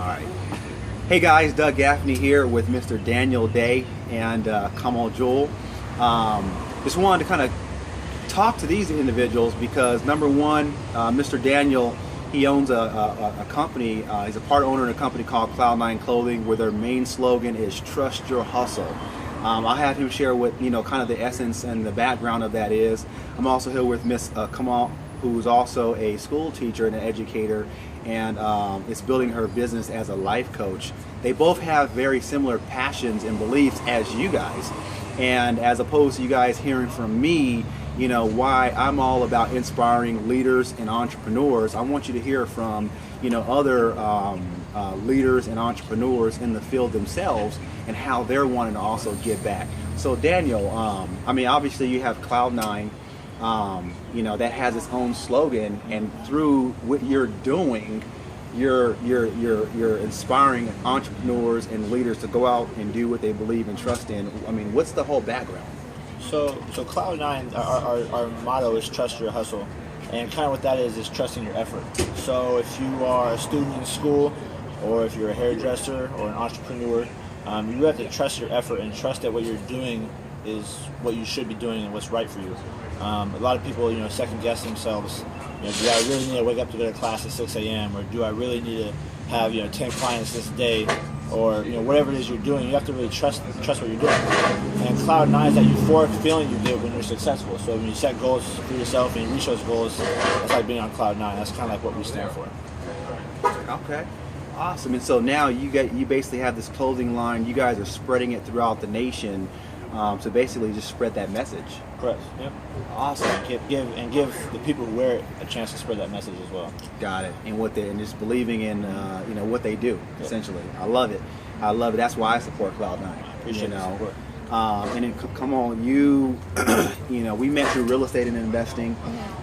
right. Hey guys, Doug Gaffney here with Mr. Daniel Day and Kamal Jewel. Just wanted to kind of talk to these individuals because number one, Mr. Daniel, he owns a company. He's a part owner in a company called Cloud9 Clothing, where their main slogan is "Trust Your Hustle." I'll have him share what kind of the essence and the background of that is. I'm also here with Miss Kamal, who's also a school teacher and an educator, and is building her business as a life coach. They both have very similar passions and beliefs as you guys, and as opposed to you guys hearing from me, why I'm all about inspiring leaders and entrepreneurs, I want you to hear from other leaders and entrepreneurs in the field themselves and how they're wanting to also give back. So Daniel, obviously you have Cloud9, that has its own slogan, and through what you're doing, you're inspiring entrepreneurs and leaders to go out and do what they believe and trust in. What's the whole background? So Cloud9, our motto is trust your hustle, and kind of what that is trusting your effort. So if you are a student in school, or if you're a hairdresser or an entrepreneur, you have to trust your effort and trust that what you're doing is what you should be doing and what's right for you. A lot of people, second guess themselves. Do I really need to wake up to go to class at 6 a.m. or do I really need to have 10 clients this day, or whatever it is you're doing? You have to really trust what you're doing. And Cloud9 is that euphoric feeling you get when you're successful. So when you set goals for yourself and you reach those goals, that's like being on Cloud9. That's kind of like what we stand for. Okay. Awesome. And so now you basically have this clothing line. You guys are spreading it throughout the nation to basically just spread that message. Correct. Yep. Awesome. And give the people who wear it a chance to spread that message as well. Got it. And just believing in what they do. Yep. Essentially, I love it. That's why I support Cloud9. Appreciate the support. And then come on, we met through real estate and investing.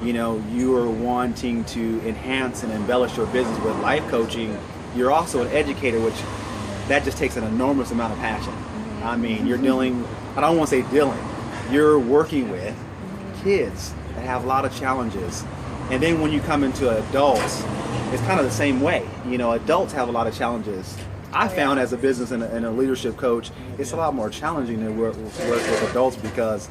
You are wanting to enhance and embellish your business with life coaching. You're also an educator, which that just takes an enormous amount of passion. You're dealing, I don't want to say dealing, you're working with kids that have a lot of challenges. And then when you come into adults, it's kind of the same way. Adults have a lot of challenges. I found as a business and a leadership coach, it's a lot more challenging to work with adults because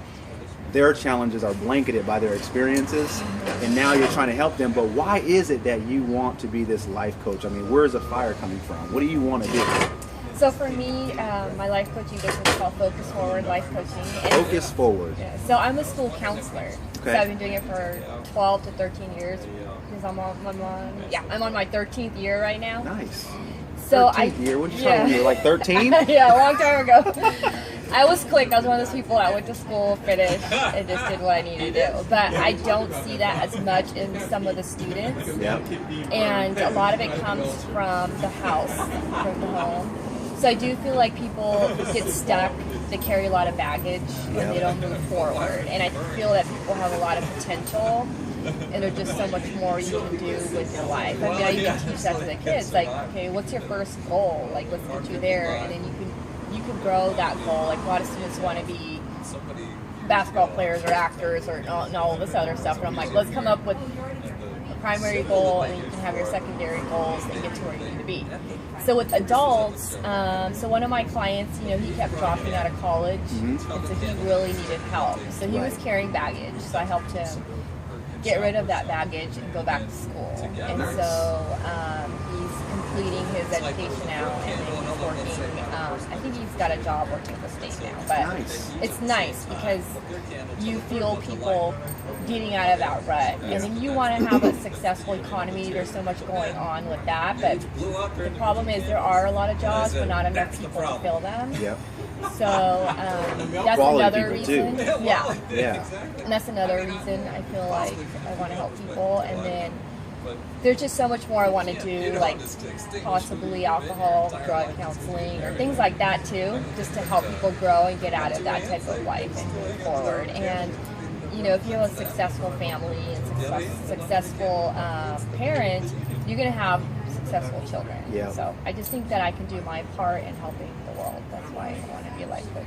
their challenges are blanketed by their experiences, and now you're trying to help them. But why is it that you want to be this life coach? Where's the fire coming from? What do you want to do? So for me, my life coaching business is called Focus Forward Life Coaching. Focus Forward. Yeah, so I'm a school counselor. Okay. So I've been doing it for 12 to 13 years because I'm on my 13th year right now. Nice. So 13th year? When did you start when you were like 13? Yeah, a long time ago. I was quick. I was one of those people that went to school, finished, and just did what I needed to do. But I don't see that as much in some of the students. Yep. And a lot of it comes from the house, from the home. So I do feel like people get stuck. They carry a lot of baggage and they don't move forward. And I feel that people have a lot of potential, and there's just so much more you can do with your life. I even teach that to the kids. Like, okay, what's your first goal? Like, let's get you there, and then you can grow that goal. Like, a lot of students want to be basketball players or actors or all this other stuff. And I'm like, let's come up with a primary goal, and then you can have your secondary goals and get to where you need to be. So with adults, so one of my clients, he kept dropping out of college, and so he really needed help. So he was carrying baggage, so I helped him get rid of that baggage and go back to school. And so he's completing his education now, and then he's working. I think he's got a job working at the state now. But it's nice because you feel people getting out of that rut. And then you want to have a successful economy. There's so much going on with that. But the problem is there are a lot of jobs, but not enough people to fill them. Yep. So that's another reason. Yeah. And that's another reason I feel like I want to help people. And then there's just so much more I want to do, like possibly alcohol, drug counseling, or things like that too, just to help people grow and get out of that type of life and move forward. And if you have a successful family and successful parent, you're going to have successful children. Yeah. So I just think that I can do my part in helping the world. That's why I want to be a life coach.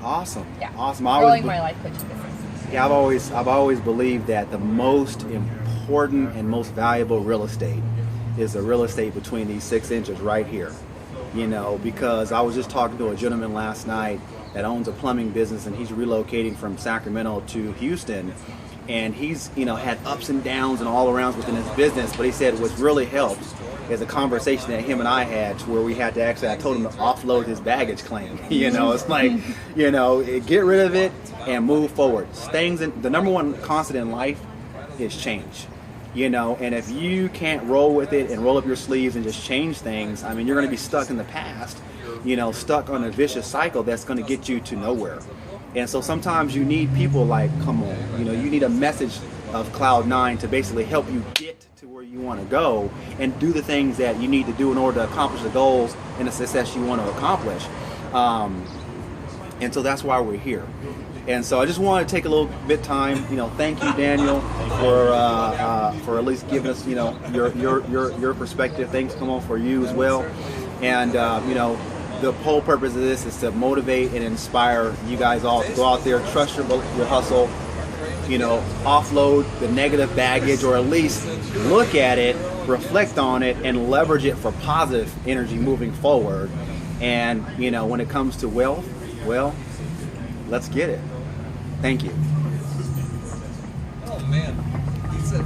Awesome. Yeah. Awesome. Growing my life coaching business. Yeah, I've always believed that the most important and most valuable real estate is the real estate between these 6 inches right here. You know, because I was just talking to a gentleman last night that owns a plumbing business, and he's relocating from Sacramento to Houston, and he's, you know, had ups and downs and all arounds within his business. But he said what's really helped is a conversation that him and I had, to where we had to actually, I told him to offload his baggage claim. You know, it's like, you know, get rid of it and move forward. The number one constant in life is change. You know, and if you can't roll with it and roll up your sleeves and just change things, I mean, you're going to be stuck in the past, you know, stuck on a vicious cycle that's going to get you to nowhere. And so sometimes you need people like Kamal. You know, you need a message of Cloud9 to basically help you get to where you want to go and do the things that you need to do in order to accomplish the goals and the success you want to accomplish. And so that's why we're here. And so I just want to take a little bit time, you know, thank you, Daniel, for at least giving us, you know, your perspective. Thanks, Kamal, for you as well. And you know, the whole purpose of this is to motivate and inspire you guys all to go out there, trust your hustle, you know, offload the negative baggage, or at least look at it, reflect on it, and leverage it for positive energy moving forward. And you know, when it comes to wealth, well, let's get it. Thank you. Oh man, he's a